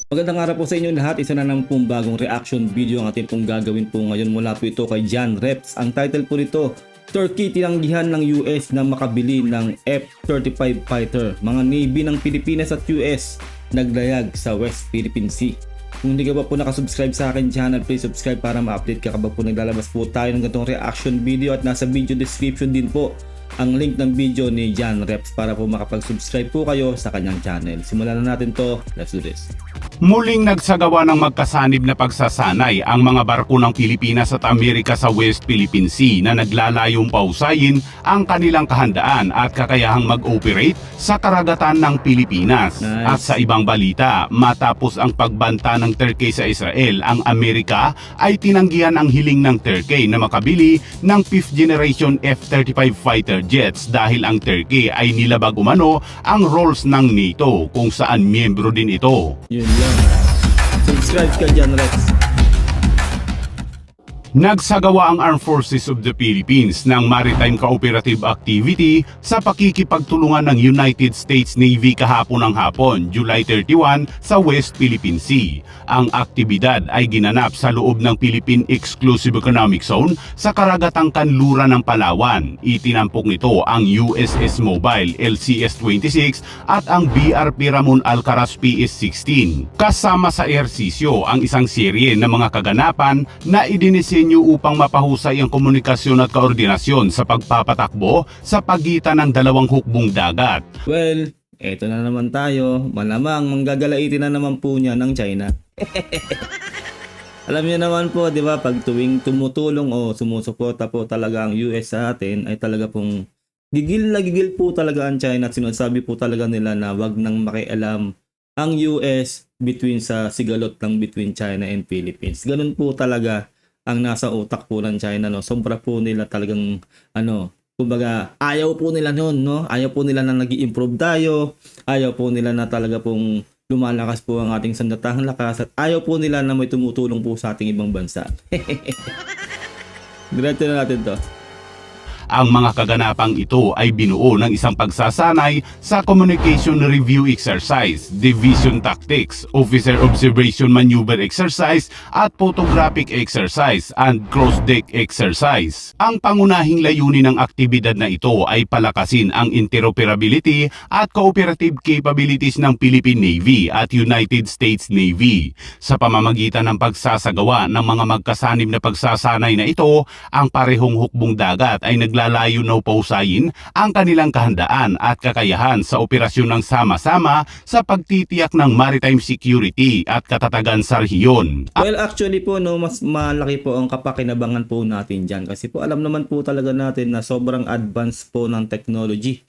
Magandang araw po sa inyo lahat. Isa na naman pong bagong reaction video ang ating pong gagawin po ngayon mula po ito kay John Reps. Ang title po nito, Turkey tinanggihan ng US na makabili ng F-35 fighter. Mga Navy ng Pilipinas at US naglayag sa West Philippine Sea. Kung hindi ka pa po nakasubscribe sa akin channel, please subscribe para ma-update ka kapag po naglalabas po tayo ng ganitong reaction video, at nasa video description din po ang link ng video ni John Reps para po makapag-subscribe po kayo sa kanyang channel. Simulan na natin to. Let's do this. Muling nagsagawa ng magkasanib na pagsasanay ang mga barko ng Pilipinas at Amerika sa West Philippine Sea na naglalayong pausayin ang kanilang kahandaan at kakayahang mag-operate sa karagatan ng Pilipinas. Nice. At sa ibang balita, matapos ang pagbanta ng Turkey sa Israel, ang Amerika ay tinanggihan ang hiling ng Turkey na makabili ng 5th generation F-35 fighter jets dahil ang Turkey ay nilabag umano ang roles ng NATO kung saan miyembro din ito. Yun lang. Subscribe ka John Reps. Nagsagawa ang Armed Forces of the Philippines ng Maritime Cooperative Activity sa pakikipagtulungan ng United States Navy kahapon ng hapon, July 31, sa West Philippine Sea. Ang aktibidad ay ginanap sa loob ng Philippine Exclusive Economic Zone sa karagatang kanluran ng Palawan. Itinampok nito ang USS Mobile LCS-26 at ang BRP Ramon Alcaraz PS-16. Kasama sa ehersisyo ang isang serye ng mga kaganapan na idinisenyo upang mapahusay ang komunikasyon at koordinasyon sa pagpapatakbo sa pagitan ng dalawang hukbong dagat. Well, eto na naman tayo. Malamang manggagalaitin na naman po niya ng China. Alam niyo naman po, di ba, pag tuwing tumutulong o sumusuporta po talaga ang US sa atin, ay talaga pong gigil na gigil po talaga ang China, at sinasabi po talaga nila na wag nang makialam ang US between sa sigalot lang between China and Philippines. Ganun po talaga ang nasa utak po ng China, no. Sobra po nila talagang kumbaga ayaw po nila noon, no. Ayaw po nila na nag-i-improve tayo. Ayaw po nila na talaga pong lumalakas po ang ating sandatahang lakas, at ayaw po nila na may tumutulong po sa ating ibang bansa. Diretso na natin to. Ang mga kaganapang ito ay binuo ng isang pagsasanay sa Communication Review Exercise, Division Tactics, Officer Observation Maneuver Exercise at Photographic Exercise and Cross-Deck Exercise. Ang pangunahing layunin ng aktibidad na ito ay palakasin ang interoperability at cooperative capabilities ng Philippine Navy at United States Navy. Sa pamamagitan ng pagsasagawa ng mga magkasanib na pagsasanay na ito, ang parehong hukbong dagat ay naglalayo na pausayin ang kanilang kahandaan at kakayahan sa operasyon ng sama-sama sa pagtitiyak ng maritime security at katatagan sa rehiyon. Well, actually po, no, mas malaki po ang kapakinabangan po natin dyan, kasi po alam naman po talaga natin na sobrang advanced po ng technology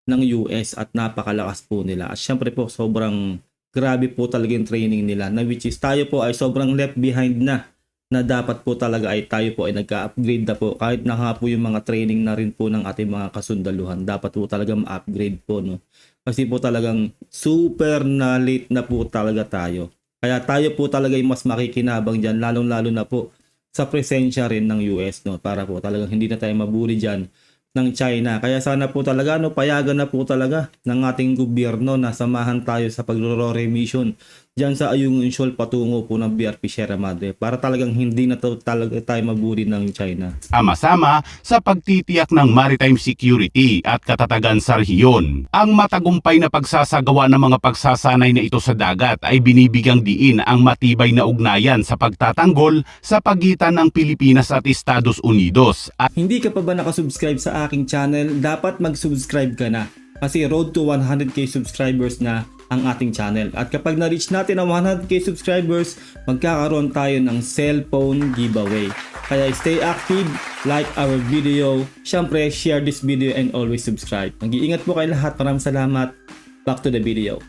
ng US at napakalakas po nila. At syempre po, sobrang grabe po talaga yung training nila, na which is tayo po ay sobrang left behind na dapat po talaga ay tayo po ay nagka-upgrade na po. Kahit na nga po yung mga training na rin po ng ating mga kasundaluhan, dapat po talaga ma-upgrade po, no. Kasi po talagang super na late na po talaga tayo. Kaya tayo po talaga yung mas makikinabang dyan, lalong-lalo na po sa presensya rin ng US, no, para po talagang hindi na tayo mabuli dyan ng China. Kaya sana po talaga, no, payagan na po talaga ng ating gobyerno na samahan tayo sa pag-RORE mission dyan sa Ayungin Shoal patungo po ng BRP Sierra Madre, para talagang hindi na talaga tayo mabuli ng China. Sama-sama sa pagtitiyak ng maritime security at katatagan sa rehiyon. Ang matagumpay na pagsasagawa ng mga pagsasanay na ito sa dagat ay binibigyang diin ang matibay na ugnayan sa pagtatanggol sa pagitan ng Pilipinas at Estados Unidos. At Hindi ka pa ba nakasubscribe sa aking channel? Dapat mag-subscribe ka na, kasi road to 100k subscribers na ang ating channel. At kapag na-reach natin ang 100k subscribers, magkakaroon tayo ng cellphone giveaway. Kaya stay active, like our video, syempre share this video, and always subscribe. Mag-iingat po kayo lahat. Maraming salamat. Back to the video.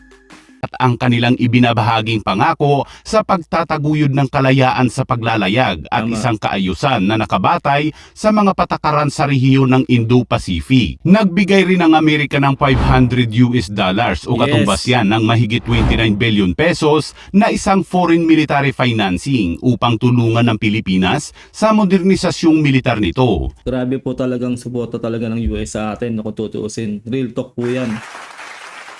ang kanilang ibinabahaging pangako sa pagtataguyod ng kalayaan sa paglalayag at isang kaayusan na nakabatay sa mga patakaran sa rehiyon ng Indo-Pacific. Nagbigay rin ang Amerika ng $500 o katumbas yan ng mahigit 29 billion pesos na isang foreign military financing upang tulungan ng Pilipinas sa modernisasyong militar nito. Grabe po talagang suporta talaga ng US sa atin, kung tutuusin. Real talk po yan.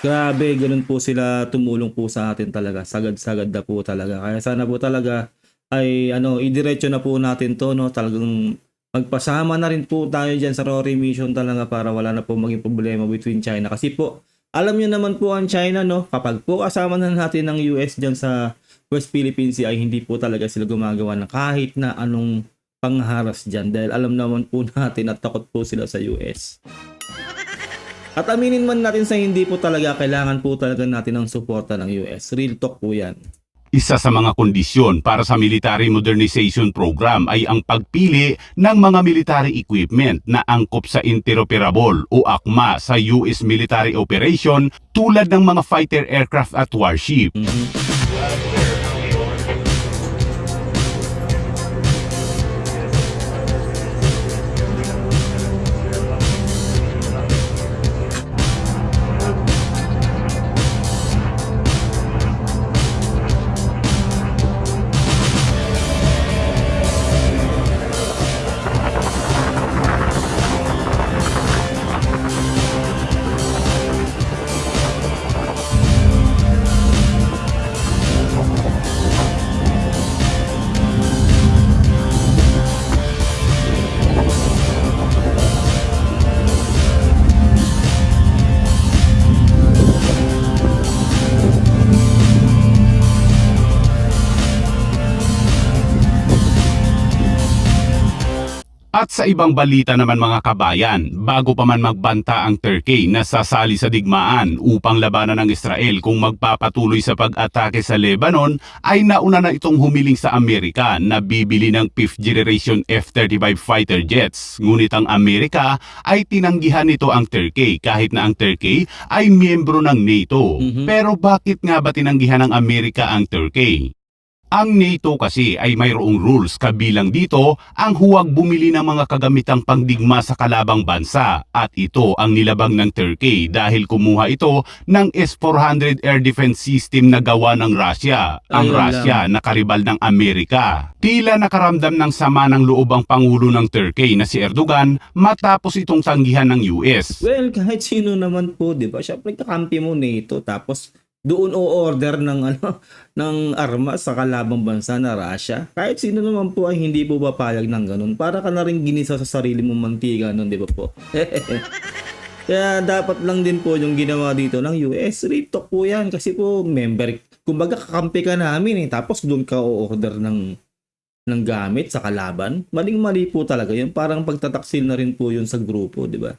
Grabe, ganun po sila tumulong po sa atin talaga. Sagad-sagad na po talaga. Kaya sana po talaga ay idiretso na po natin 'to, no. Talagang magpasama na rin po tayo diyan sa Rory Mission talaga para wala na po maging problema between China. Kasi po, alam niyo naman po ang China, no, kapag po kasama na natin ng US diyan sa West Philippine Sea ay hindi po talaga sila gumagawa ng kahit na anong pangharas diyan dahil alam naman po natin at takot po sila sa US. At aminin man natin sa hindi po talaga, kailangan po talaga natin ng suporta ng US. Real talk po yan. Isa sa mga kondisyon para sa Military Modernization Program ay ang pagpili ng mga military equipment na angkop sa interoperable o ACMA sa US military operation tulad ng mga fighter aircraft at warship. At sa ibang balita naman mga kabayan, bago pa man magbanta ang Turkey na sasali sa digmaan upang labanan ng Israel kung magpapatuloy sa pag-atake sa Lebanon, ay nauna na itong humiling sa Amerika na bibili ng 5th generation F-35 fighter jets. Ngunit ang Amerika ay tinanggihan nito ang Turkey kahit na ang Turkey ay miyembro ng NATO. Pero bakit nga ba tinanggihan ng Amerika ang Turkey? Ang NATO kasi ay mayroong rules, kabilang dito ang huwag bumili ng mga kagamitang pangdigma sa kalabang bansa, at ito ang nilabag ng Turkey dahil kumuha ito ng S-400 air defense system na gawa ng Russia. Ang Ayun Russia na karibal ng Amerika. Tila nakaramdam ng sama ng loob ang Pangulo ng Turkey na si Erdogan matapos itong tanggihan ng US. Well, kahit sino naman po, 'di ba? Syempre kakampi mo NATO tapos doon o-order ng ng armas sa kalabang bansa na Russia. Kahit sino naman po ay hindi po papayag ng ganun. Para ka na rin ginisa sa sarili mong mantika nun, 'di ba po? Kaya dapat lang din po yung ginawa dito ng US. Real talk po yan kasi po member. Kumbaga kakampi ka namin tapos doon ka o-order ng gamit sa kalaban. Maling-mali po talaga yun. Parang pagtataksil na rin po yun sa grupo, 'di ba?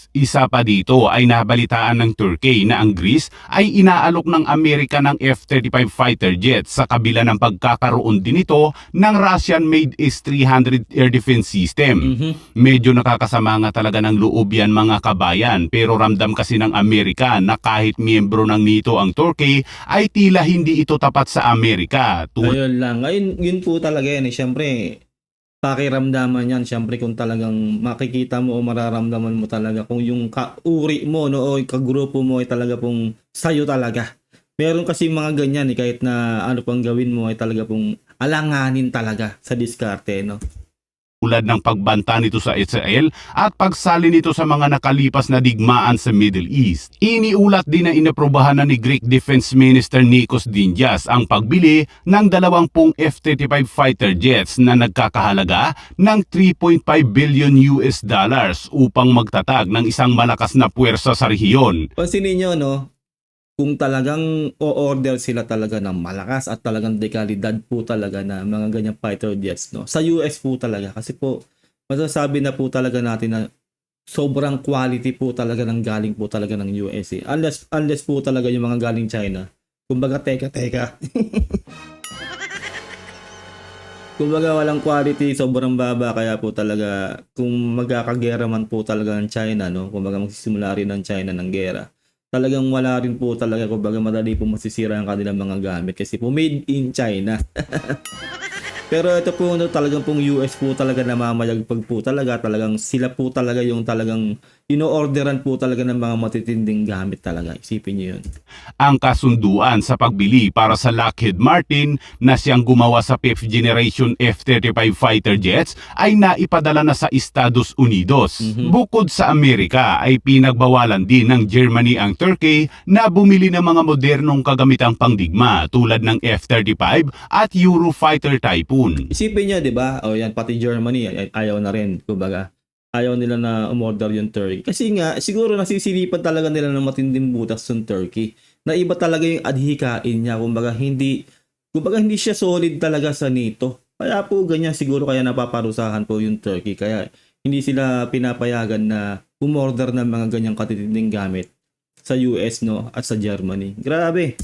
Isa pa dito ay nabalitaan ng Turkey na ang Greece ay inaalok ng Amerika ng F-35 fighter jets sa kabila ng pagkakaroon din ito ng Russian-made S-300 air defense system. Medyo nakakasama nga talaga ng loob yan mga kabayan, pero ramdam kasi ng Amerika na kahit miyembro ng NATO ang Turkey ay tila hindi ito tapat sa Amerika. Ayun lang. Ayun, yun po talaga yan. Siyempre, pakiramdaman yan. Siyempre kung talagang makikita mo o mararamdaman mo talaga kung yung kauri mo o kagrupo mo ay talaga pong sayo talaga. Meron kasi mga ganyan kahit na ano pang gawin mo ay talaga pong alanganin talaga sa diskarte, no? Tulad ng pagbanta nito sa Israel at pagsali nito sa mga nakalipas na digmaan sa Middle East. Iniulat din na inaprobahan na ni Greek Defense Minister Nikos Dindias ang pagbili ng 20 F-35 fighter jets na nagkakahalaga ng 3.5 billion US dollars upang magtatag ng isang malakas na puwersa sa rehiyon. Pansinin nyo, no? Kung talagang o-order sila talaga ng malakas at talagang dekalidad po talaga na mga ganyang fighter jets, no? Sa US po talaga kasi po masasabi na po talaga natin na sobrang quality po talaga ng galing po talaga ng US eh. Unless po talaga yung mga galing China. Kumbaga teka. Kumbaga walang quality, sobrang baba kaya po talaga kung magkakagera man po talaga ng China, no? Kumbaga magsisimula rin ng China ng gera. Talagang wala rin po talaga, kumbaga madali po masisira ang kanilang mga gamit kasi po made in China. Pero ito po talagang pong US po talaga namamayagpag po talagang sila po talaga yung talagang ino-orderan po talaga ng mga matitinding gamit talaga. Isipin niyo yun. Ang kasunduan sa pagbili para sa Lockheed Martin na siyang gumawa sa 5th generation F-35 fighter jets ay naipadala na sa Estados Unidos. Bukod sa Amerika ay pinagbawalan din ng Germany ang Turkey na bumili ng mga modernong kagamitang pangdigma tulad ng F-35 at Eurofighter Typhoon. Isipin niya, di ba? O yan, pati Germany, ayaw na rin. Kumbaga, ayaw nila na umorder yung Turkey. Kasi nga, siguro nasisilipan talaga nila ng matinding butas yung Turkey. Na iba talaga yung adhikain niya. Kumbaga, hindi siya solid talaga sa NATO. Kaya po ganyan siguro kaya napaparusahan po yung Turkey. Kaya hindi sila pinapayagan na umorder ng mga ganyang katitinding gamit sa US, no, at sa Germany. Grabe.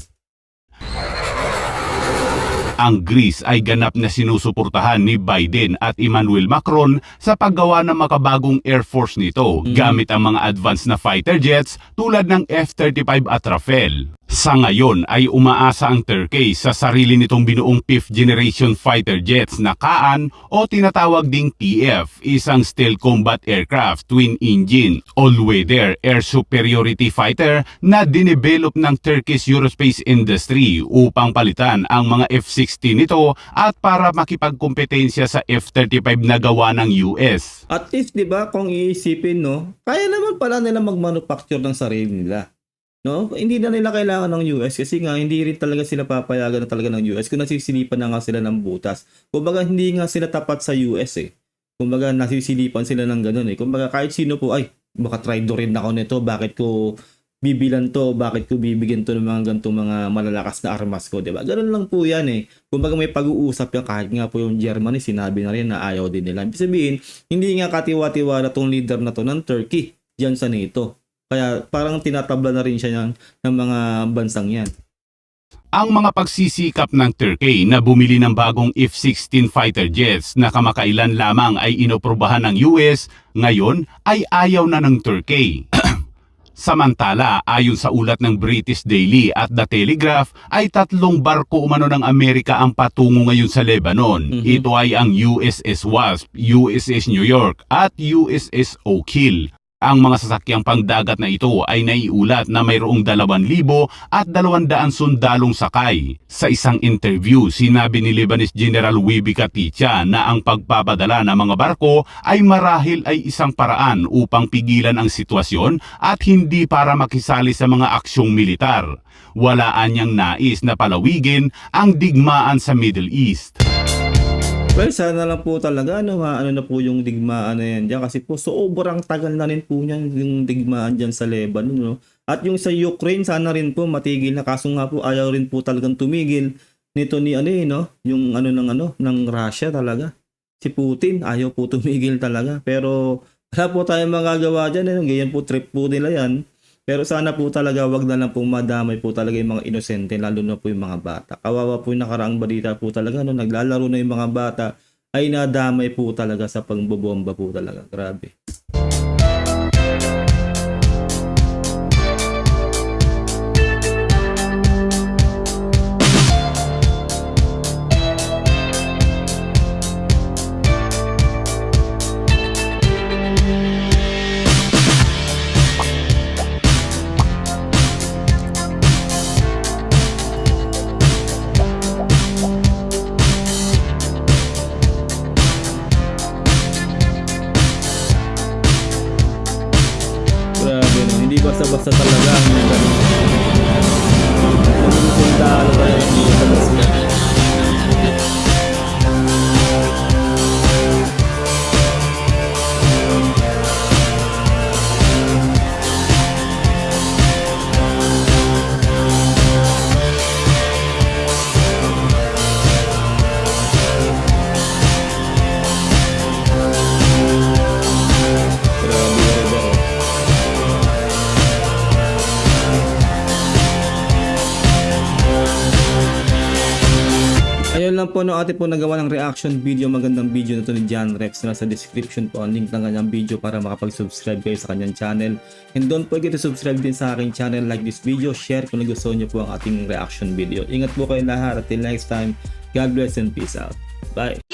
Ang Greece ay ganap na sinusuportahan ni Biden at Emmanuel Macron sa paggawa ng makabagong Air Force nito gamit ang mga advanced na fighter jets tulad ng F-35 at Rafale. Sa ngayon ay umaasa ang Turkey sa sarili nitong binuong 5th generation fighter jets na Kaan o tinatawag ding TF, isang stealth combat aircraft twin engine all-weather air superiority fighter na dinevelop ng Turkish aerospace industry upang palitan ang mga F-16 nito at para makipagkompetensya sa F-35 na gawa ng US. At least, di ba, kung iisipin, no, kaya naman pala nila mag-manufacture ng sarili nila. No? Hindi na nila kailangan ng US kasi nga hindi rin talaga sila papayagan na talaga ng US kung nasisilipan na nga sila ng butas. Kumbaga hindi nga sila tapat sa US eh. Kumbaga nasisilipan sila ng ganun eh. Kumbaga kahit sino po, ay baka traitor rin ako nito, bakit ko bibilan to, bakit ko bibigyan to ng mga ganitong mga malalakas na armas ko, diba? Ganun lang po yan eh. Kumbaga may pag-uusap yan kahit nga po yung Germany, sinabi na rin na ayaw din nila. Ibig sabihin, hindi nga katiwa-tiwala tong leader na to ng Turkey dyan sa NATO. Kaya parang tinatabla na rin siya ng mga bansang yan. Ang mga pagsisikap ng Turkey na bumili ng bagong F-16 fighter jets na kamakailan lamang ay inoprobahan ng US, ngayon ay ayaw na ng Turkey. Samantala, ayon sa ulat ng British Daily at The Telegraph, ay 3 barko umano ng Amerika ang patungo ngayon sa Lebanon. Ito ay ang USS Wasp, USS New York at USS Oak Hill. Ang mga sasakyang pangdagat na ito ay naiulat na mayroong 2,000 at 200 sundalong sakay. Sa isang interview, sinabi ni Lebanese General Wibi Katicha na ang pagpapadala ng mga barko ay marahil ay isang paraan upang pigilan ang sitwasyon at hindi para makisali sa mga aksyong militar. Wala anyang nais na palawigin ang digmaan sa Middle East. Well, sana lang po talaga ano na po yung digmaan na yan dyan kasi po sobrang tagal na rin po niyan yung digmaan dyan sa Lebanon, no? At yung sa Ukraine sana rin po matigil na, kaso nga po ayaw rin po talagang tumigil nito ni no? Yung ng Russia talaga. Si Putin ayaw po tumigil talaga, pero wala po tayong magagawa dyan, ganyan po trip po nila yan. Pero sana po talaga wag na lang pong madamay po talaga yung mga inosente, lalo na po yung mga bata. Kawawa po yung nakaraang balita po talaga, no, naglalaro na yung mga bata ay nadamay po talaga sa pangbobomba po talaga. Grabe. Grabe, no? Hindi basta-basta talaga ang sundalo ba yung ayun lang po, no, ate po nagawa ng reaction video, magandang video na to ni John Rex. Nasa description po ang link ng kanyang video para makapag-subscribe kayo sa kanyang channel. And don't forget to subscribe din sa aking channel, like this video, share kung nagustuhan nyo po ang ating reaction video. Ingat po kayo lahat, until next time, God bless and peace out. Bye!